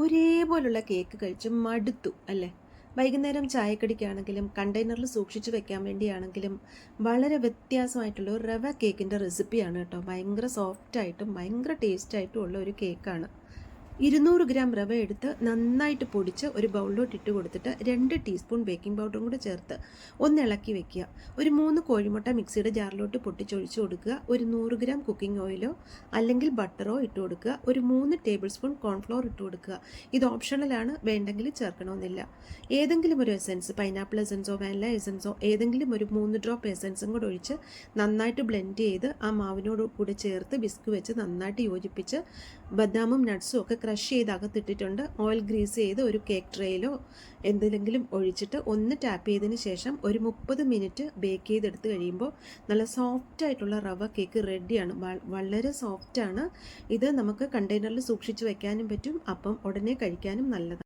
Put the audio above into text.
ഒരേപോലുള്ള cake കഴിച്ച് മടുത്തു അല്ലേ? വൈകുന്നേരം ചായക്കടിക്കാണെങ്കിലും കണ്ടെയ്നറിൽ സൂക്ഷിച്ച് വെക്കാൻ വേണ്ടിയാണെങ്കിലും വളരെ വ്യത്യാസമായിട്ടുള്ള ഒരു റവ കേക്കിൻ്റെ റെസിപ്പിയാണ് കേട്ടോ. ഭയങ്കര സോഫ്റ്റായിട്ടും ഭയങ്കര ടേസ്റ്റായിട്ടും ഉള്ള ഒരു കേക്കാണ്. 200 ഗ്രാം റവ എടുത്ത് നന്നായിട്ട് പൊടിച്ച് ഒരു ബൗളിലോട്ട് ഇട്ട് കൊടുത്തിട്ട് 2 ടീസ്പൂൺ ബേക്കിംഗ് പൗഡറും കൂടെ ചേർത്ത് ഒന്ന് ഇളക്കി വെക്കുക. ഒരു 3 കോഴിമുട്ട മിക്സിയുടെ ജാറിലോട്ട് പൊട്ടിച്ചൊഴിച്ച് കൊടുക്കുക. ഒരു 100 ഗ്രാം കുക്കിംഗ് ഓയിലോ അല്ലെങ്കിൽ ബട്ടറോ ഇട്ട് കൊടുക്കുക. ഒരു 3 ടേബിൾ സ്പൂൺ കോൺഫ്ലോർ ഇട്ട് കൊടുക്കുക. ഇത് ഓപ്ഷണലാണ്, വേണ്ടെങ്കിൽ ചേർക്കണമെന്നില്ല. ഏതെങ്കിലും ഒരു എസൻസ്, പൈനാപ്പിൾ എസൻസോ വാനില എസൻസോ ഏതെങ്കിലും ഒരു 3 ഡ്രോപ്പ് എസൻസും കൂടെ ഒഴിച്ച് നന്നായിട്ട് ബ്ലെൻഡ് ചെയ്ത് ആ മാവിനോട് കൂടെ ചേർത്ത് വിസ്ക് വെച്ച് നന്നായിട്ട് യോജിപ്പിച്ച് ബദാമും നട്ട്സും ഒക്കെ ക്രഷ് ചെയ്ത് അകത്തിട്ടിട്ടുണ്ട്. ഓയിൽ ഗ്രീസ് ചെയ്ത് ഒരു കേക്ക് ട്രേയിലോ എന്തെങ്കിലും ഒഴിച്ചിട്ട് ഒന്ന് ടാപ്പ് ചെയ്തതിന് ശേഷം ഒരു 30 മിനിറ്റ് ബേക്ക് ചെയ്തെടുത്ത് കഴിയുമ്പോൾ നല്ല സോഫ്റ്റ് ആയിട്ടുള്ള റവ കേക്ക് റെഡിയാണ്. വളരെ സോഫ്റ്റാണ് ഇത്. നമുക്ക് കണ്ടെയ്നറിൽ സൂക്ഷിച്ച് വെക്കാനും പറ്റും, അപ്പം ഉടനെ കഴിക്കാനും നല്ലതാണ്.